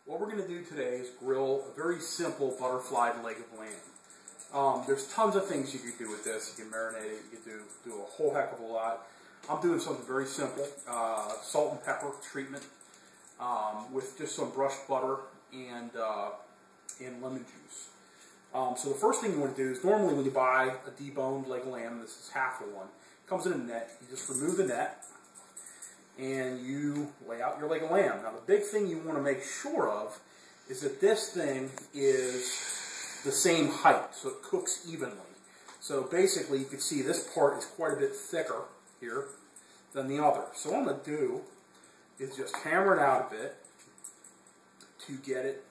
What we're going to do today is grill a very simple butterflied leg of lamb. There's tons of things you could do with this. You can marinate it, you can do a whole heck of a lot. I'm doing something very simple, salt and pepper treatment with just some brushed butter and lemon juice. So the first thing you want to do is normally when you buy a deboned leg of lamb, this is half of one, it comes in a net. You just remove the net and you lay out your leg of lamb. Now the big thing you want to make sure of is that this thing is the same height, so it cooks evenly. So basically you can see this part is quite a bit thicker here than the other. So what I'm going to do is just hammer it out a bit to get it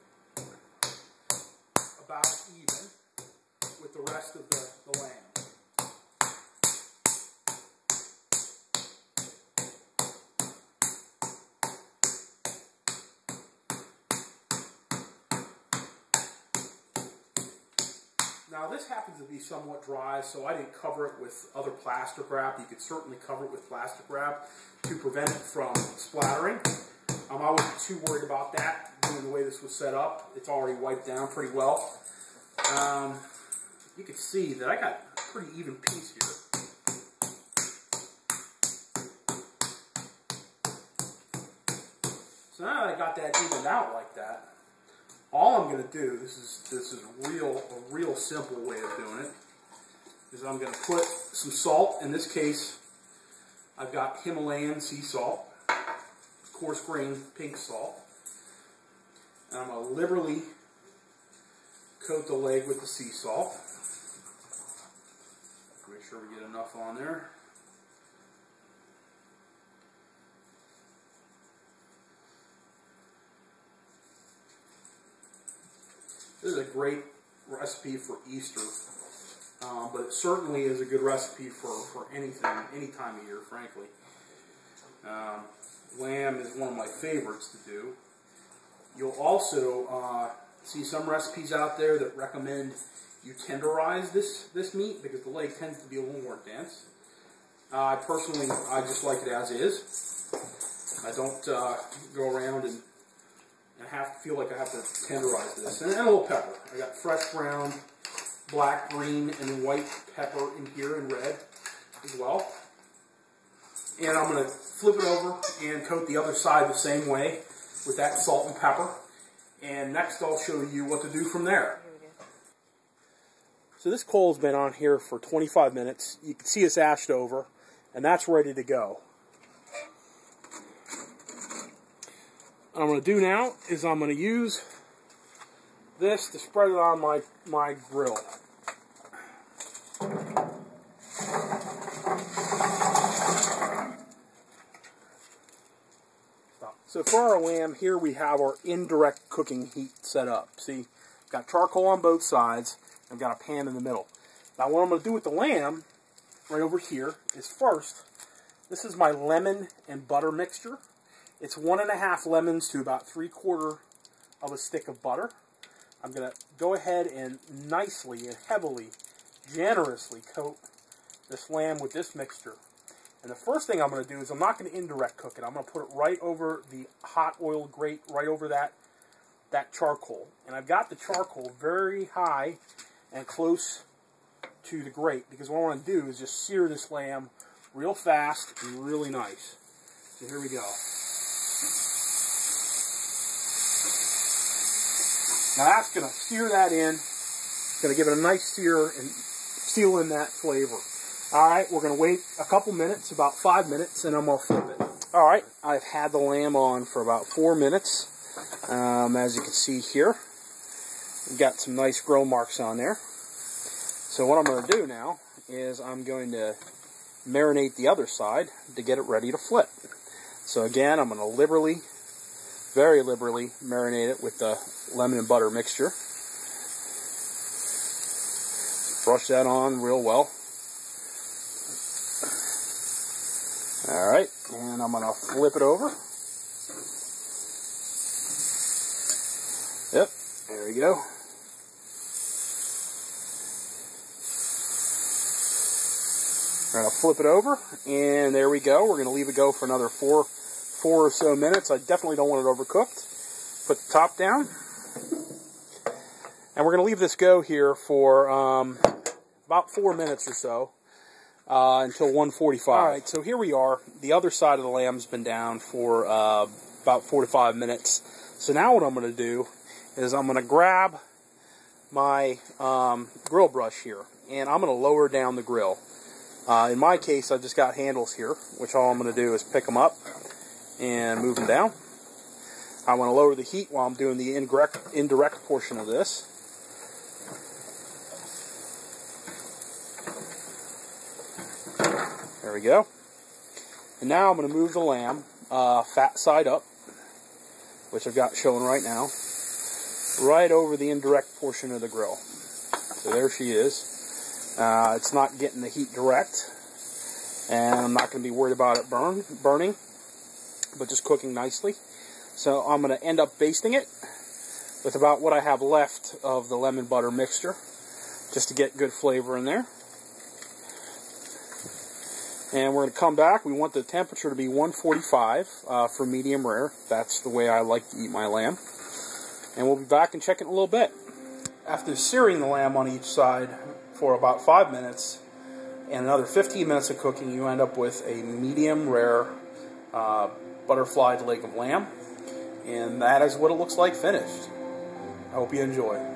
about even with the rest of the lamb. Now this happens to be somewhat dry, so I didn't cover it with other plastic wrap. You could certainly cover it with plastic wrap to prevent it from splattering. I wasn't too worried about that, given the way this was set up. It's already wiped down pretty well. You can see that I got a pretty even piece here. So now that I got that evened out like that, all I'm going to do, this is a real simple way of doing it, is I'm going to put some salt. In this case, I've got Himalayan sea salt, coarse grain pink salt. And I'm going to liberally coat the leg with the sea salt. Make sure we get enough on there. This is a great recipe for Easter, but it certainly is a good recipe for anything, any time of year, frankly. Lamb is one of my favorites to do. You'll also see some recipes out there that recommend you tenderize this meat because the leg tends to be a little more dense. Personally, I just like it as is. I don't go around and feel like I have to tenderize this. And a little pepper. I got fresh ground, black, green, and white pepper in here, and red as well. And I'm going to flip it over and coat the other side the same way with that salt and pepper. And next I'll show you what to do from there. So this coal's been on here for 25 minutes. You can see it's ashed over, and that's ready to go. What I'm going to do now is I'm going to use this to spread it on my grill. So for our lamb, here we have our indirect cooking heat set up. See, got charcoal on both sides, and I've got a pan in the middle. Now what I'm going to do with the lamb, right over here, is first, this is my lemon and butter mixture. It's 1.5 lemons to about 3/4 of a stick of butter. I'm going to go ahead and nicely and heavily, generously coat this lamb with this mixture. And the first thing I'm going to do is I'm not going to indirect cook it. I'm going to put it right over the hot oil grate, right over that charcoal. And I've got the charcoal very high and close to the grate because what I want to do is just sear this lamb real fast and really nice. So here we go. Now that's going to sear that in. It's going to give it a nice sear and seal in that flavor. Alright, we're going to wait a couple minutes, about 5 minutes, and I'm going to flip it. Alright, I've had the lamb on for about 4 minutes. As you can see here, we've got some nice grill marks on there. So what I'm going to do now is I'm going to marinate the other side to get it ready to flip. So again, I'm going to liberally, very liberally marinate it with the lemon and butter mixture. Brush that on real well. Alright, and I'm going to flip it over. Yep, there we go. We're going to flip it over, and there we go. We're going to leave it go for another four or so minutes. I definitely don't want it overcooked. put the top down. And we're going to leave this go here for about 4 minutes or so until 1:45. All right, so here we are. The other side of the lamb's been down for about 4 to 5 minutes. So now what I'm going to do is I'm going to grab my grill brush here, and I'm going to lower down the grill. In my case, I've just got handles here, which all I'm going to do is pick them up and move them down. I want to lower the heat while I'm doing the indirect portion of this. There we go. And now I'm going to move the lamb fat side up, which I've got showing right now, right over the indirect portion of the grill. So there she is. It's not getting the heat direct, and I'm not going to be worried about it burning, but just cooking nicely. So I'm going to end up basting it with about what I have left of the lemon butter mixture, just to get good flavor in there. And we're going to come back. We want the temperature to be 145 for medium rare. That's the way I like to eat my lamb. And we'll be back and check it in a little bit. After searing the lamb on each side for about 5 minutes and another 15 minutes of cooking, you end up with a medium rare butterflied leg of lamb. And that is what it looks like finished. I hope you enjoy.